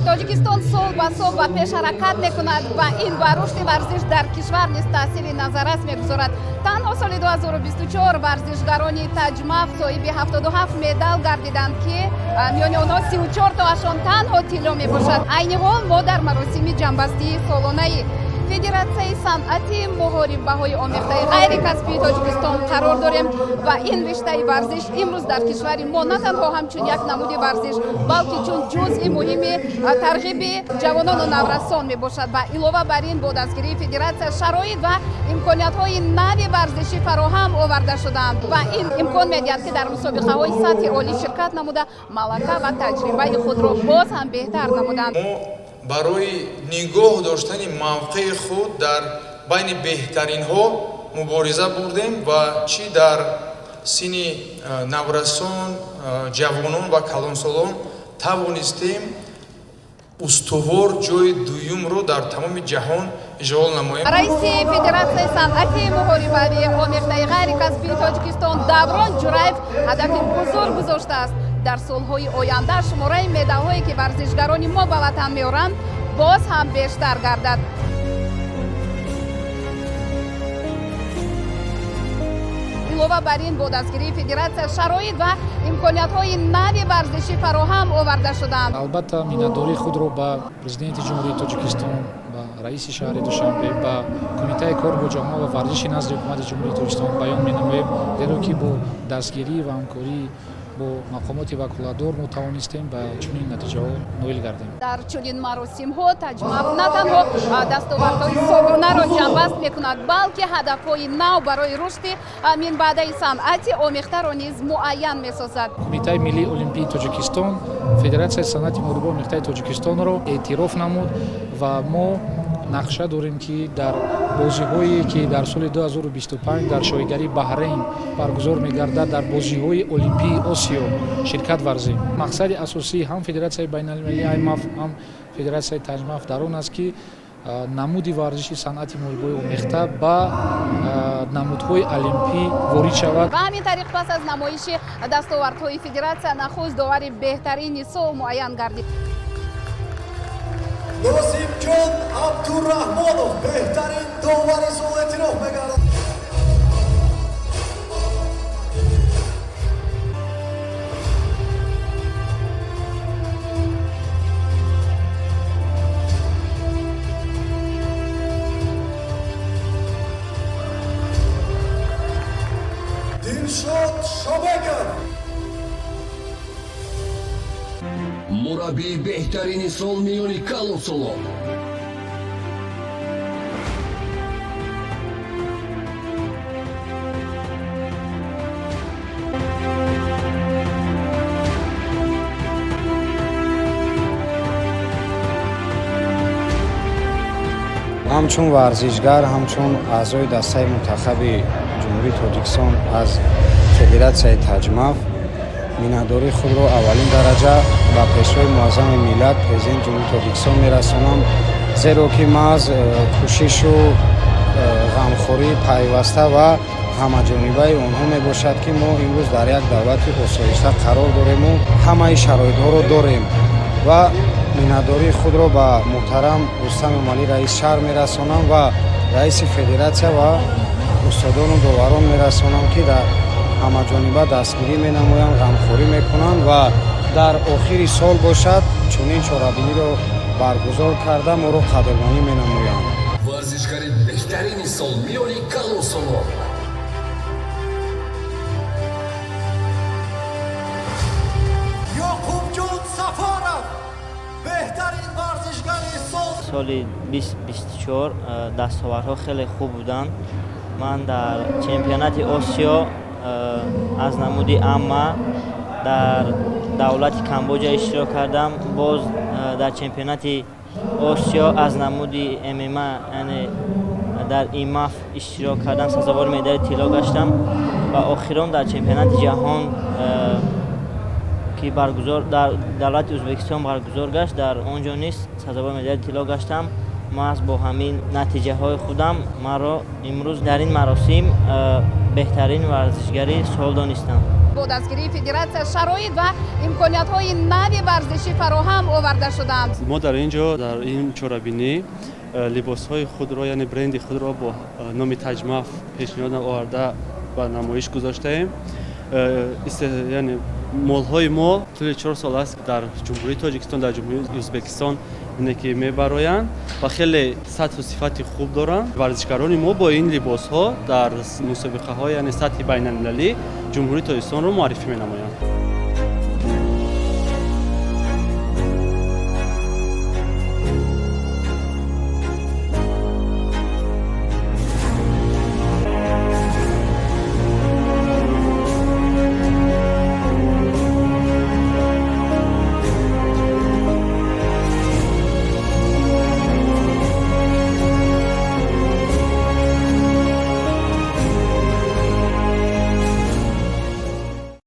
тоҷикистон сол ба сол ба пеш ҳаракат мекунад ва ин ба рушди варзиш дар кишвар низ таъсири назаррас мегузорад. танҳо соли 2024 варзишгарони таҷмав соҳиби 77 медал гардиданд ки миёни онҳо 34 тоашон танҳо тилло мебошад. айни ҳол мо дар маросими ҷамъбастии солонаи федератсияи санъати муҳорибаҳои омехтаи ғайрикасбии тоҷикистон қарор дорем ва ин риштаи варзиш имрӯз дар кишвари мо на танҳо ҳамчун як намуди варзиш балки чун ҷузъи муҳими тарғиби ҷавонону наврасон мебошад. Ба илова бар ин бо дастгирии федератсия шароит ва имкониятҳои нави варзишӣ фароҳам оварда шудаанд ва ин имкон медиҳад ки дар мусобиқаҳои сатҳи олӣ ширкат намуда малака ва таҷрибаи худро боз ҳам беҳтар намуданд. барои нигоҳ доштани мавқеи худ дар байни беҳтаринҳо мубориза бурдем ва чӣ дар синни наврасон, ҷавонон ва калонсолон тавонистем устувор ҷои дуюмро дар тамоми ҷаҳон ижғол намоем. раиси федератсияи санъати муҳорибави омехтаи ғайрикасбии тоҷикистон Даврон Ҷураев ҳадафи бузург гузоштааст. дар солҳои оянда шумораи медалҳое ки варзишгарони мо ба ватан меоранд боз ҳам бештар гардад. илова бар ин бо дастгирии федератсия шароит ва имкониятҳои нави варзишӣ фароҳам оварда шудаанд. албатта миннатдории худро ба президенти ҷумҳурии тоҷикистон, ба раиси шаҳри душанбе, ба кумитаи кор бо ҷомоа ва варзиши назди ҳукумати ҷумҳурии тоҷикистон баён менамоем, зеро ки бо дастгирӣ ва ҳамкории бо мақомоти ваколатдор мо тавонистем ба чунин натиҷаҳо ноил гардем. дар чунин маросимҳо таҷмав на танҳо дастовардҳои солонаро ҷамъбаст мекунад, балки ҳадафҳои нав барои рушди минбаъдаи санъати омехтаро низ муайян месозад. кумитаи миллии олимпии тоҷикистон федератсияи санъати муҳорибаи омехтаи тоҷикистонро эътироф намуд ва мо нақша дорем ки дар бозиҳое ки дар соли 2025 дар шоҳигарии Баҳрейн баргузор мегардад дар бозиҳои олимпии Осиё ширкат варзем. мақсади асосии ҳам федератсияи байналмилалии IMF ҳам федератсияи таҷмав дар он аст ки намуди варзиши санъати муҳорибаи омехта ба намудҳои олимпӣ ворид шавад. ба ҳамин тариқ пас аз намоиши дастовардҳои федератсия нахуст довари беҳтарини сол муайян гардид. Носибҷон Абдурраҳмонов беҳтарин довари сол эътироф мегардад. Дилшод Шобеков мураббии беҳтарини сол миёни калонсолон. ҳамчун варзишгар, ҳамчун аъзои дастаи мунтахаби ҷумҳурии Тоҷикистон аз федератсияи таҷмав миннатдории худро аввалин дараҷа ба пешрои муаззами миллат президенти ҷумҳурии Тоҷикистон мерасонам, зеро ки маҳз кӯшишу ғамхорӣ пайваста ва ҳамаҷонибаи онҳо мебошад ки мо имрӯз дар як давлати осоишта қарор дорему ҳамаи шароитҳоро дорем ва миннатдории худро ба муҳтарам Рустам Эмомалӣ раис шаҳр мерасонам ва раиси федератсия ва устодону доварон мерасонам ки дар ҳамаҷониба дастгирӣ менамоянд, ғамхорӣ мекунанд ва дар охири сол бошад чунин чорабиниро баргузор карда моро қадрдонӣ менамоянд. варзишгари беҳтарини сол миёни калонсолон. Yoqubjon Safarov беҳтарин варзишгари сол. соли 2024 дастовардҳо хеле хуб буданд. ман дар чемпионати Осиё аз намуди амма дар давлати Камбоҷа иштирок кардам. боз дар чемпионати Осиё аз намуди ММА яъне дар ИМАФ иштирок кардам, сазовори медали тилло гаштам ва охирон дар чемпионати ҷаҳон ки баргузор дар давлати Ӯзбекистон баргузор гашт, дар он ҷо низ сазовори медали тилло гаштам. маҳз бо ҳамин натиҷаҳои худам маро имрӯз дар ин маросим беҳтарин варзишгари сол донистам. бо дастгирии федератсия шароит ва имкониятҳои нави варзишӣ фароҳам оварда шуданд. мо дар ин ҷо дар ин чорабинӣ либосҳои худро яъне бренди худро бо номи таҷмаф пешниҳод оварда ба намоиш гузоштаем. яъне молҳои мо тӯли 4 сол аст дар ҷумҳурии тоҷикистон дар ҷумҳурии ӯзбекистон ине ки мебароянд ва хеле сатҳу сифати хуб доранд. варзишгарони мо бо ин либосҳо дар мусобиқаҳо яъне сатҳи байналмилалӣ ҷумҳурии тоҷикистонро муаррифӣ менамоянд.